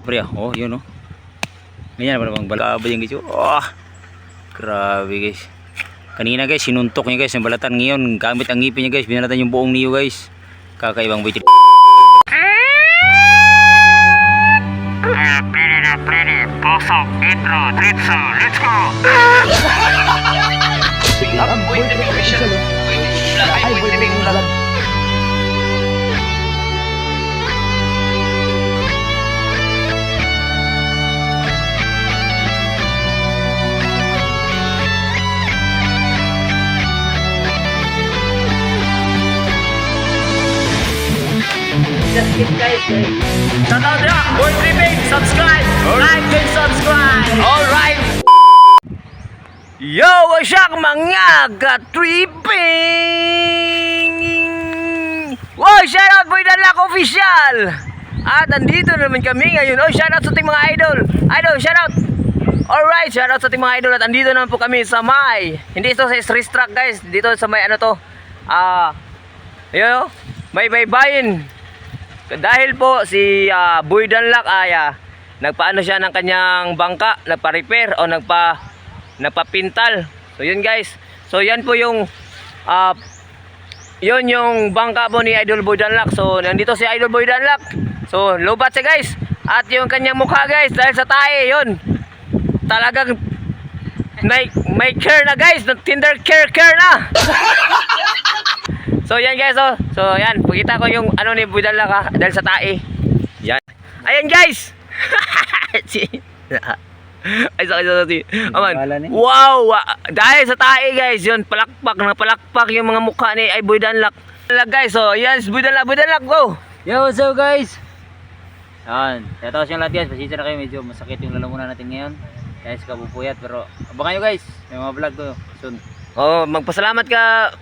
Pre, oh, yun oh. Ganyan pa bang balaba yan guys. Oh, grabe guys. Kanina guys, sinuntok niya guys yung balatan. Ngayon, gamit ang ngipin niya guys. Binalatan yung buong niyo guys. Kakaibang bitin. Ready, pasok, intro, tritso, let's go! Boy, TV official. Boy, TV vlog. Just keep guys. Shoutout na! Boy, TV, subscribe! Like and subscribe! Alright! Yo, what's up mga ka-tripping? Wow, shoutout Boy Danlak Official! At andito naman kami ngayon. Oh, shoutout sa ating mga idol. Idol, shoutout! Alright, shoutout sa ating mga idol. At andito naman po kami sa may, hindi ito sa street track guys. Dito sa may ano to. Yun, may baybayin. Dahil po si Boy Danlak ay nagpaano siya ng kanyang bangka, nagpa-repair o nagpa-pintal. So yun guys. So yan po yung yun yung bangka po ni Idol Boy Danlak. So nandito si Idol Boy Danlak. So lobat siya guys. At yung kanyang mukha guys dahil sa tae yun. Talagang may care na guys, Tinder care na. So yan guys, oh. So yan, pakita ko yung ano ni Boy Danlak dahil sa tae. Yan. Ayan guys. Ay sakit. Aman. Wow, dahil sa tae guys, yun palakpak yung mga mukha ni Boy Danlak. Guys, so yan Boy Danlak go. Yo, what's up guys? Yan, shoutout yung lahat guys. Pasensya na kayo, medyo masakit yung lalamunan natin ngayon. Guys, kabupuyat, pero abangan nyo guys. May mga vlog ko soon. Oh, magpasalamat ka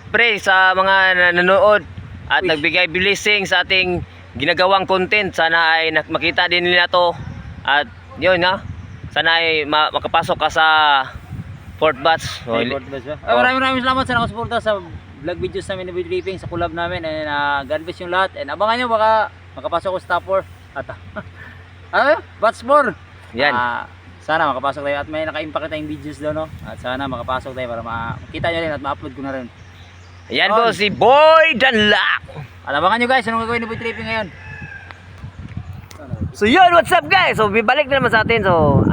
pre sa mga nanonood at nagbigay blessing sa ating ginagawang content. Sana ay makita din nila to. At yun sana ay makapasok ka sa fourth batch. Maraming salamat sa nakasuporta sa vlog videos namin ni Boy Tripping, sa collab namin. And God bless yung lahat. And abangan nyo, baka makapasok ko sa top 4 at batch 4. Yan. Sana makapasok tayo at may naka-impact tayong videos daw, no? At sana makapasok tayo para makita nyo rin at ma-upload ko na rin. Ayan po si Boy Danlak. At abangan nyo guys, anong gagawin ni Boy Tripping ngayon? So yun, what's up guys? So bibalik na naman sa atin. So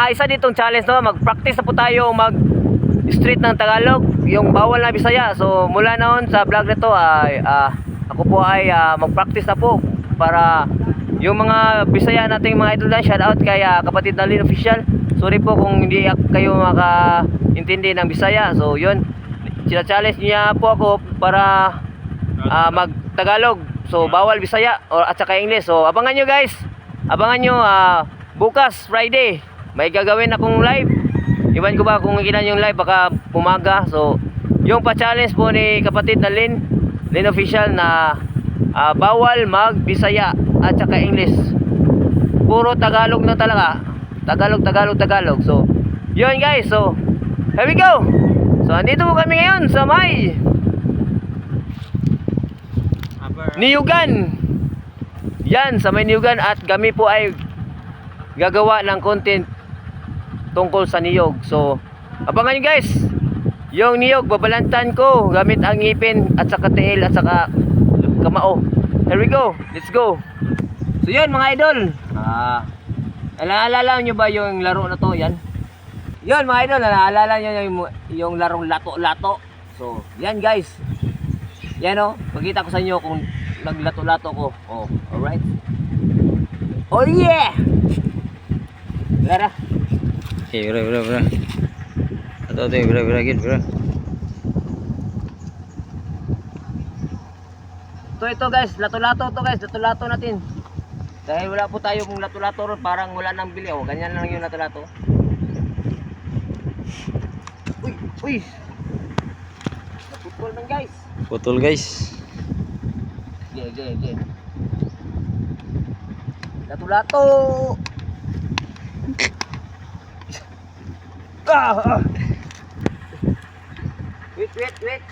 isa ditong challenge no, mag-practice na po tayo mag-street ng Tagalog, yung bawal na Bisaya. So mula noon sa vlog na to ay ako po ay mag-practice na po para yung mga Bisaya nating mga idol na, shout out kay kapatid na Lin Official. Sorry po kung hindi kayo makaintindi ng Bisaya. So yun, challenge niya po ako para mag-Tagalog. So bawal Bisaya at saka English. So abangan nyo guys. Abangan nyo bukas Friday. May gagawin akong live. Iwan ko ba kung nakita nyo yung live, baka pumaga. So yung pa-challenge po ni kapatid na Lin Official na bawal mag-Bisaya at saka English. Puro Tagalog na talaga. Tagalog. So yun guys. So here we go. So andito po kami ngayon sa may Niyugan. Yan, sa may Niyugan. At kami po ay gagawa ng content tungkol sa niyog. So abangan nyo guys. Yung niyog, babalantan ko gamit ang ngipin at saka tiil at saka kamao. Here we go, let's go. So yun mga idol, alaalala nyo ba yung laro na to? Yan. Yun mga idol, alaalala nyo yung larong lato-lato. So yan guys. Yan pagkita ko sa inyo kung naglato-lato ko. Oh, alright. Oh yeah! Lara. Okay, bro. Ato, bro, gid, bro. Ito guys, lato-lato to guys, lato-lato natin. Dahil wala po tayo kung lato-lato ron, parang wala nang bili. Ganyan lang yung lato-lato. Uy. Naputol man guys. Putol guys. Okay. Lato-lato. Wait.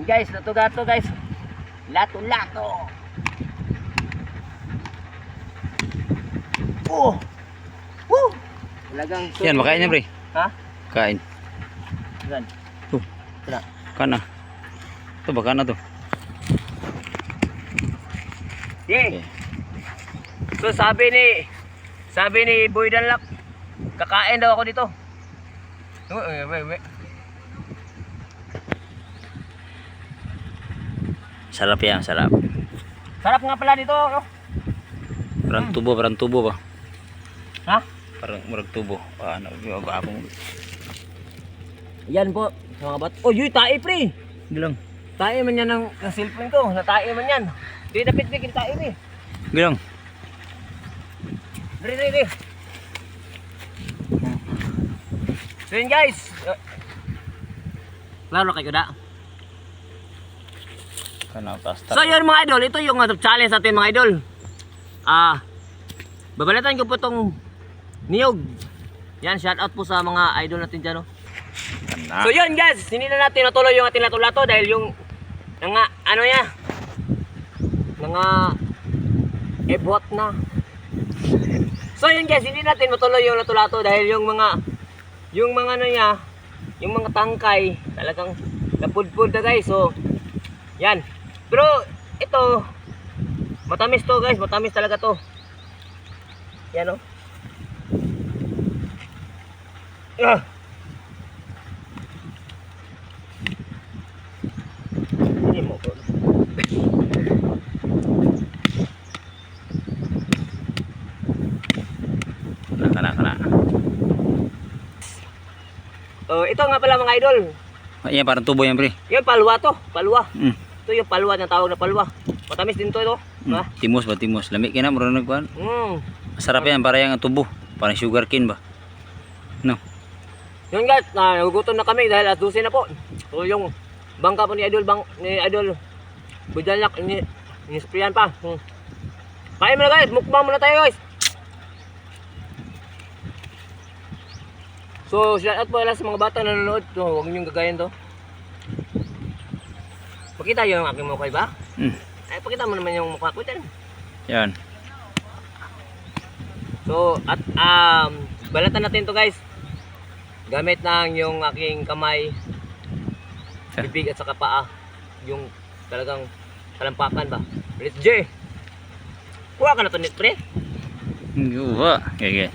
Guys, lato-lato guys. Lato-lato. Oh. Woo. Talagang Yan, makain niya, pre. Ha? Kain. Yan. Tuh. Tara. Kana. Ito ba kana to? Yeah. So sabi ni Boy Danlak, kakain daw ako dito. Wait. Sarap yan, sarap. Sarap nga pala dito. No? Parang tubo ba? Ha? Parang murag tubo. Ano, abang. Yan po, mga bat. Oh, yun, tae pre. Bilang. Tae man yan ng cellphone ko. Natae man yan. Hindi napit-pit tae pre. Bilang. Dre. So yun guys. Klaro kayo na. Kana pasta. So yun mga idol, ito yung challenge natin mga idol. Babalatan ko po tong niyog. Yan, shout out po sa mga idol natin dyan. No? Kana. So yun guys, hindi na natin natuloy yung ating lato-lato dahil yung ano ya, ebot na. So yun guys, hindi natin matuloy yung lato-lato dahil yung mga ano niya, yung mga tangkay talagang napudpud na guys. So yan. Pero ito matamis to guys, matamis talaga to. Yan oh. Hindi mo ko. Kana. Ito nga pala mga idol. Ayan, parang tubo yan, pre. Yan palwa to, palwa. Mm. Ito yung palwa ng tawag na palwa. Matamis din to ito. Ha? Timos ba, timos. Lami ka na, murang nagkuhan. Masarap yan, para yung tubo. Parang sugar cane ba? No. Yun guys, nagugutom na kami dahil at 12 na po. So yung bangka po ni Idol Budalak, inisprayan pa. Kain mo na guys, mukbang muna tayo guys. So shout out po lang sa mga bata na nanonood. So huwag niyong gagayan to. Pakita yung aking mukha ba? Ay, pakita mo naman yung mukha ko dyan. Yan. So at balatan natin to guys. Gamit ng yung aking kamay, bibig at saka paa. Yung talagang talampakan ba. Let's J. Kuha ka na to nit pre. Yuha. Okay.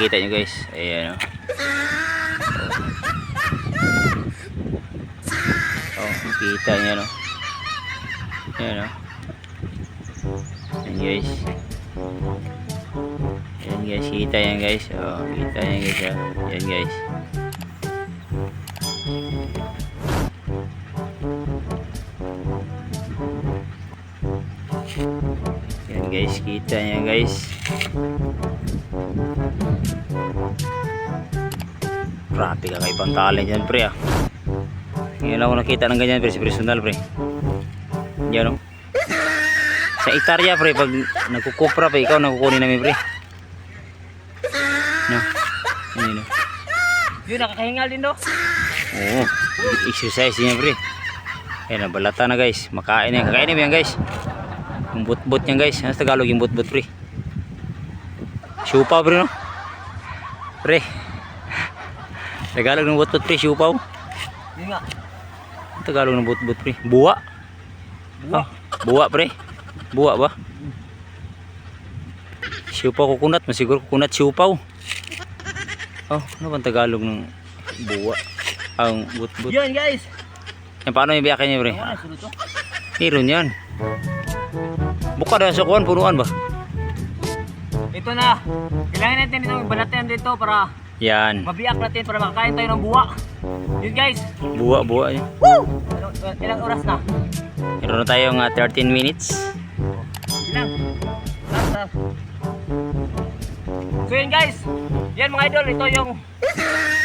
makikita nyo guys. Ayan o. Oh, makikita nyo no. Ayan o. Ayan guys. Ayan guys, kita yan guys. Oh, kita yan guys. Oh. Ayan guys. Ayan guys, kita yan guys. Grabe ka kaibang talent yan pre ah. Ngayon lang ako nakita ng ganyan pre, si personal pre. Yan o. Sa itarya pre, pag nagkukupra pre, ikaw nakukunin namin pre. No. Ayun no. Yun, nakakahingal din do. Oo. Exercise niya pre. Ayan, nabalata na guys. Makain yan. Kakain yan guys. Yung butbut niyan guys. Ano sa Tagalog yung butbut pre? Siupaw pre no? Pre. Tagalog ng butbut pre, siupaw. Yun nga. Tagalog ng butbut pre. Buwa. Buwa. Buwa pre. Buwa ba? Siupaw kukunat. Masiguro kukunat siupaw. Oh, ano bang Tagalog ng buwa? Ang butbut. Yun guys. Yan, paano yung biyakin niya pre? Ano sunod to? Meron yan. Buka na sa kuwan, punuan ba? Ito na. Kailangan natin itong balatan dito para Yan. mabiyak natin para makakain tayo ng buwa. Yun guys. Buwa, buwa yan. Ilang oras na? Meron na tayong 13 minutes. Ilang? Last. So yun guys. Yan mga idol. Ito yung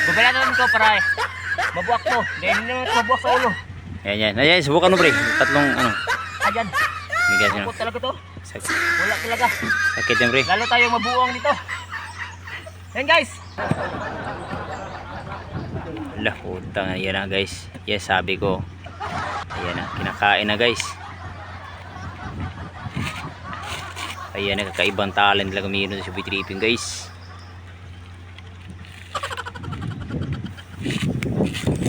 babalatan ko para mabuak to. Dahil hindi naman mabuak sa ulo. Yan, yan. Ayan, subukan mo pre. Tatlong ano. Ayan. Bigas yun. Bukot talaga to. Sakit Wala talaga. yan pre. Lalo tayong mabuang dito. Yan guys. Ala, putang. Ayan na guys. Yes, sabi ko. Ayan na. Kinakain na guys. Ayan na. Kakaibang talent lang meron sa Tripping guys.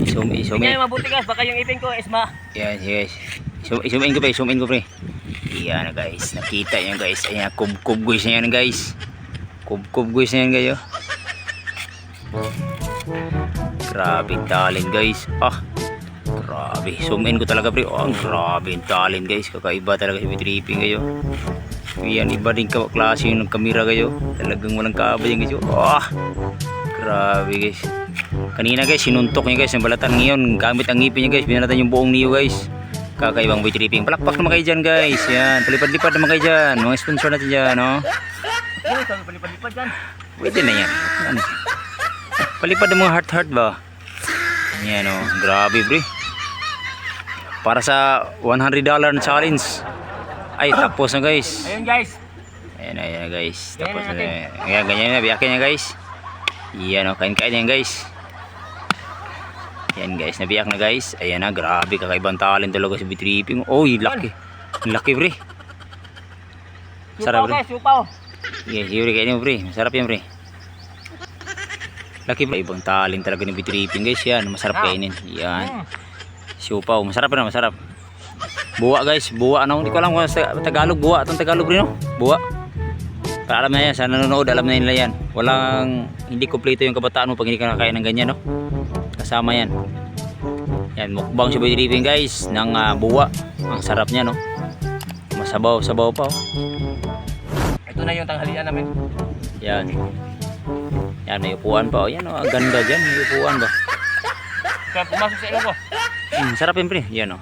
Zoom Hindi in. mabuti guys. Baka yung ipin ko is Yes, yes. Zoom in ko pre, zoom in ko pre. Iyan na guys, nakita nyo guys. Ayan, kub guys na yan guys. Kub guys na yan kayo. Grabe talent guys. Ah, grabe. Zoom in ko talaga pre. Oh, grabe talent guys. Kakaiba talaga si Tripping kayo. Iyan, iba din klase yung kamera kayo. Talagang walang kabay yan guys. Ah, grabe guys. Kanina guys, sinuntok niya guys yung balatan. Ngayon, gamit ang ngipin niya guys. Binalatan yung buong niyo guys. Kakaibang Tripping. Palakpak naman kayo dyan guys. Yan, palipad-lipad naman kayo dyan. Mga sponsor natin dyan, no? Uy, sabi palipad-lipad dyan. Pwede na yan. Ano? Palipad ng mga heart ba? Yan, no? Grabe, pre. Para sa $100 na challenge. Ay, tapos na guys. Ayun guys. Ayan guys. Tapos na. Ganyan Ayan, ganyan na. Biyakin niya guys. Yan, no? Kain-kain yan guys. Yan guys, nabiyak na guys. Ayan na, grabe, kakaibang talent talaga si Tripping. Oy, laki. Laki pre. Sarap Supaw pre. guys, supaw. Yes, yuri kainin mo pre. Masarap yan pre. Laki pre. Ibang talent talaga ni Tripping guys. Yan, masarap kainin. Yan. Siupaw, masarap na, masarap. Buwa guys, buwa ano. Hindi ko alam kung sa Tagalog, buwa. Itong Tagalog pre no? Buwa. Para alam na yan, sa nanonood, alam na nila yan. Walang, hindi kompleto yung kabataan mo pag hindi ka nakain ng ganyan no? Kasama yan. Yan, mukbang si Tripping guys ng buwa. Ang sarap niya no. Masabaw-sabaw pa oh. Ito na yung tanghalian namin. Yan. Yan, may upuan pa oh. Yan oh, ang ganda dyan. May upuan ba? Kaya pumasok sa ilong ko. Sarap yun pre. Yan oh.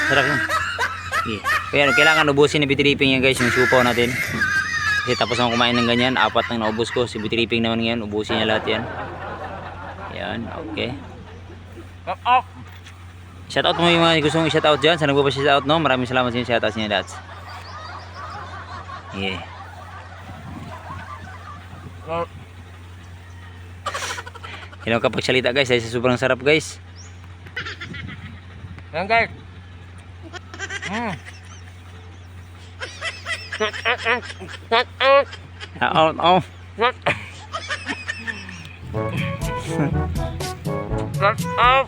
Sarap yun. Okay. Kaya kailangan ubusin ni Tripping yan guys yung supaw natin. Kasi tapos naman kumain ng ganyan. 4 nang naubos ko. Si Tripping naman ngayon. Ubusin niya lahat yan. Yan, okay. Off. Shoutout mo yung mga gusto mong i-shoutout dyan. Sana nagpo pa shoutout no. Maraming salamat sa inyo. Shoutout sa inyo lahat. Yeah. Hindi naman kapagsalita guys. Dahil sa sobrang sarap guys. Yan guys. Oh. Shut up.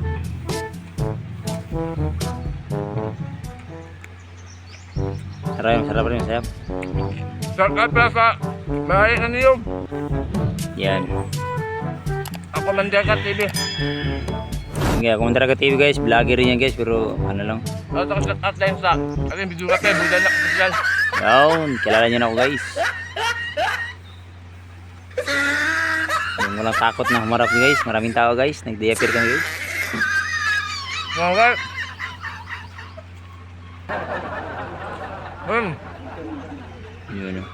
Sarap, sarap rin, sarap. Shut up sa bahay na niyo. Yan. Ako Mandaka TV. Sige, ako Mandaraga TV guys, vlogger rin yan guys, pero ano lang. At ako at line sa ating video ka kayo, bulan na official. Yun, kilala nyo na ako guys. Yung walang takot na humarap guys, maraming tao guys, nag-de-appear kami guys. Mga guys. Yun o.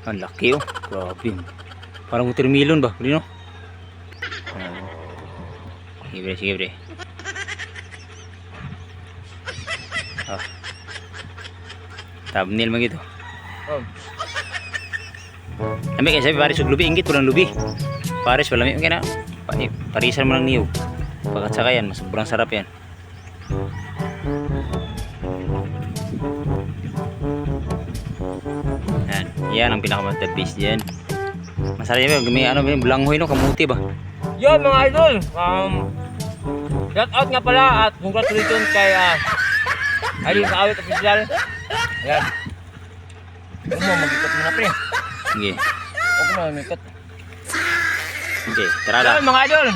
Ang laki oh, grabe. Parang watermelon ba, Rino? Sige bre, sige bre. Ah. Thumbnail man gitu. Lami kayo sabi, pares og lubi, ingit walang lubi. Pares, walami mo na. Parisan mo lang niyo. Pagkat saka yan, mas sobrang sarap yan. Yan ang pinakamantad piece diyan. Masarap yan, may ano, may bulanghoy no, kamuti ba? Yun mga idol. Shout out nga pala at congratulations kay Idol sa Awit Official. Ayan. Huwag mo mag-ikot mo na pre. Sige. Huwag mo mag-ikot. Okay, tara na. Yun mga idol.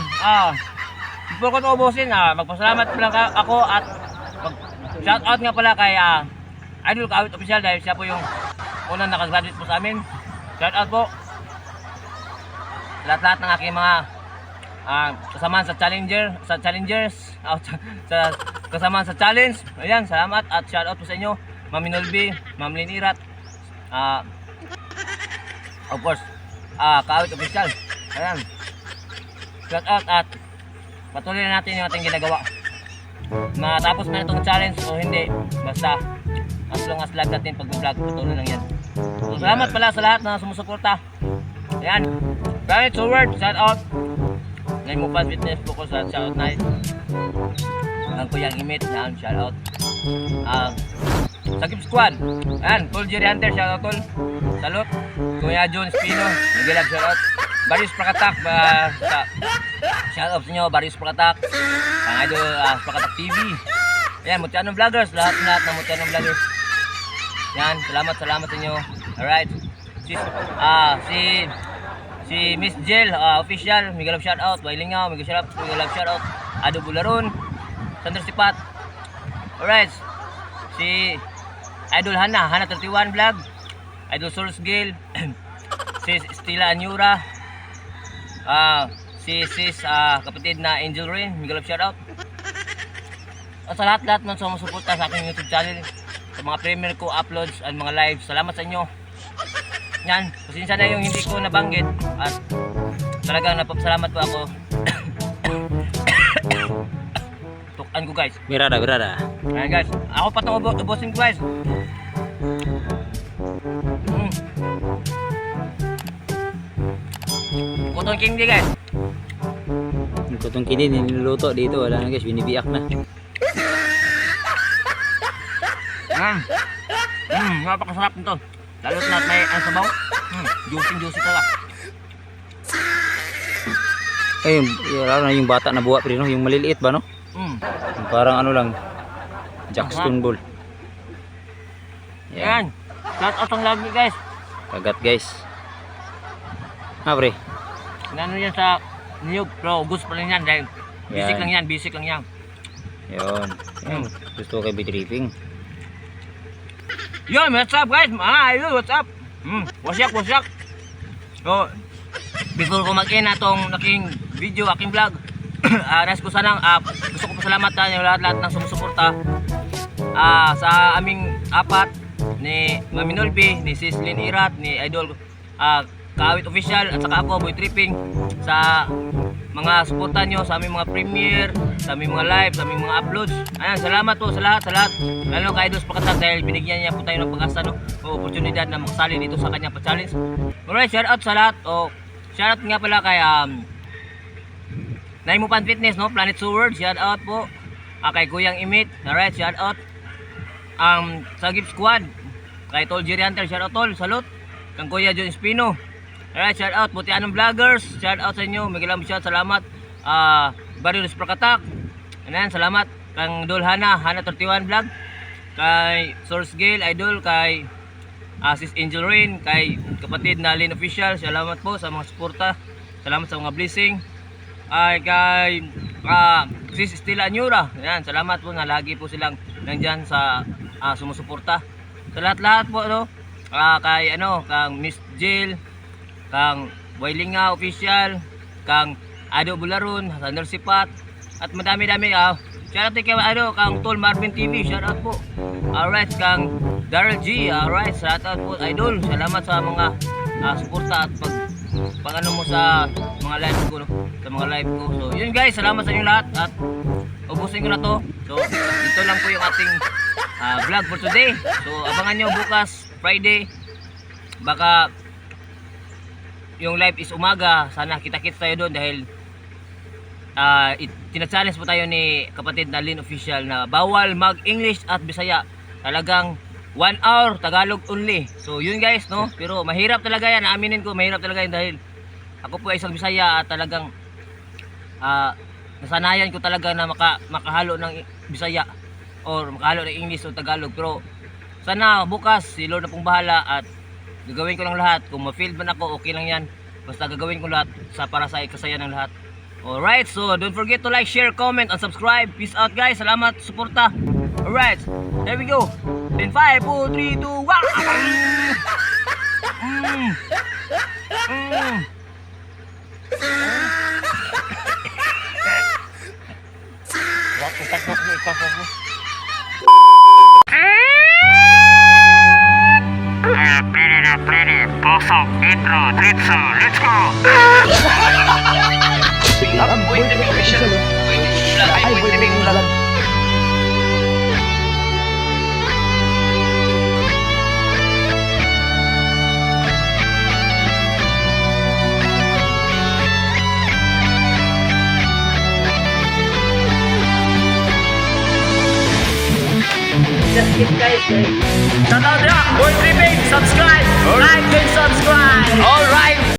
Before ko ito ubusin, magpasalamat lang ako at shout out nga pala kay Idol sa Awit Official dahil siya po yung unang nakagraduate po sa amin. Shout out po. Lahat-lahat ng aking mga kasamaan sa challengers, sa kasamaan sa challenge. Ayan, salamat at shout out po sa inyo. Ma'am Minolby, Ma'am Linirat, of course, Kaawit Official. Ayan. Shout out at patuloy na natin yung ating ginagawa. Matapos na itong challenge o hindi, basta as long as vlog natin pag-vlog, patuloy lang yan. So, salamat pala sa lahat na sumusuporta. Ayan. Planet Forward, shout out. Naimupan Fitness po ko sa shout out night. Ang Kuyang Imit, yan, shout out. Sakip Squad, ayan, Tol Jerry Hunter, shout out Tol. Salute. Kuya John Spino, Miguel, shout out. Baris Prakatak, shout out sa inyo, Baris Prakatak. Ang idol, Prakatak TV. Ayan, Mutianong Vloggers, lahat ng Mutianong Vloggers. Yan, salamat sa inyo. Alright. Si Miss Jill, official, Miguel shout out. Wailingaw, Miguel shout out. Ado Bularon, Sandro Sipat. Alright. Si Idol Hana 31 vlog. Idol Souls Gale. Si Stila Anyura. Si sis kapatid na Angel Rain, Miguel shout out. At sa lahat-lahat man sumusuporta sa aking YouTube channel, sa mga premiere ko uploads at mga live, salamat sa inyo. Yan, pasensya na yung hindi ko nabanggit at talagang napapasalamat po ako. Tukan ko guys. Birada. Ayan guys, ako pa itong ubusin ko guys. Kutong kindi guys. Yung kutong kini niluluto dito, wala na guys, binibiyak na. Napakasarap nito. Lalo na may ang sabaw. Juicy talaga. Ay, lalo na yung bata na buwa pero no, yung maliliit ba no? Yung parang ano lang, Jackstone Ball. Yan. Shout out ang lagi guys. Kagat guys. Pre. Ano yan sa niyog, pero gusto pa lang yan dahil basic lang yan. Yun. Gusto ko kay Bitripping. Yo, what's up guys? Ayun, what's up? What's up? So, before ko mag-end atong aking video, aking vlog, gusto ko pasalamatan yung lahat ng sumusuporta sa aming apat ni Ma'am Minolby, ni Sis Lynn Irat, ni Idol Kaawit Official at saka ako, Boy Tripping, sa mga suporta nyo sa aming mga premiere, sa aming mga live, sa aming mga uploads. Ayan, salamat po sa lahat. Lalo kay Idol Prakatak dahil binigyan niya po tayo ng pag-asa o oportunidad na makasali dito sa kanyang pa-challenge. Alright, shout out sa lahat. Shout out nga pala kay Naimupan Fitness, no? Planet Forward, shout out po. Kay Kuyang Imit, alright, shout out. Sakip Squad, kay Tol Jerry Hunter, shout out Tol, salute. Kang Kuya John Spino. Alright, shout out Mutianong Vloggers, shout out sa inyo, Miguel shout, salamat. Baris Prakatak, Anan, salamat kang Dol Hana 31 vlog, kay Source Gale Idol, kay Sis Angel Rain, kay kapatid na Lin Official. Salamat po sa mga suporta. Salamat sa mga blessing. Ay kay Sis Stella Anyura. Ayan, salamat po na lagi po silang nandyan sa sumusuporta. Sa lahat-lahat po no. Kay kang Miss Jill, kang Wailinga Official, kang Ado Bularon, Sander Sipat, at madami-dami. Shout out kay kang Tol Marvin TV, shout out po. Alright, kang Daryl G, alright, shout out po Idol. Salamat sa mga suporta at pag mo sa mga live ko, no? Sa mga live ko. So yun guys, salamat sa inyo lahat at ubusin ko na to. So ito lang po yung ating vlog for today. So abangan nyo bukas Friday, baka yung live is umaga. Sana kita-kits tayo doon dahil tina-challenge po tayo ni kapatid na Lin Official na bawal mag-English at Bisaya. Talagang 1 hour Tagalog only. So yun guys, no? Pero mahirap talaga yan, aaminin ko, mahirap talaga yan dahil ako po ay isang Bisaya at talagang nasanayan ko talaga na makahalo ng Bisaya or makahalo ng English o Tagalog. Pero sana bukas si Lord na pong bahala at gagawin ko lang lahat. Kung ma-fail man ako, okay lang yan. Basta gagawin ko lahat para sa kasayan ng lahat. Alright, so don't forget to like, share, comment, and subscribe. Peace out guys, salamat, suporta. Alright, there we go. In 5, 4, 3, 2, 1. Pasok, intro, tritso, let's go! Just keep guys. Shout out na, Boy Tripping, subscribe, like,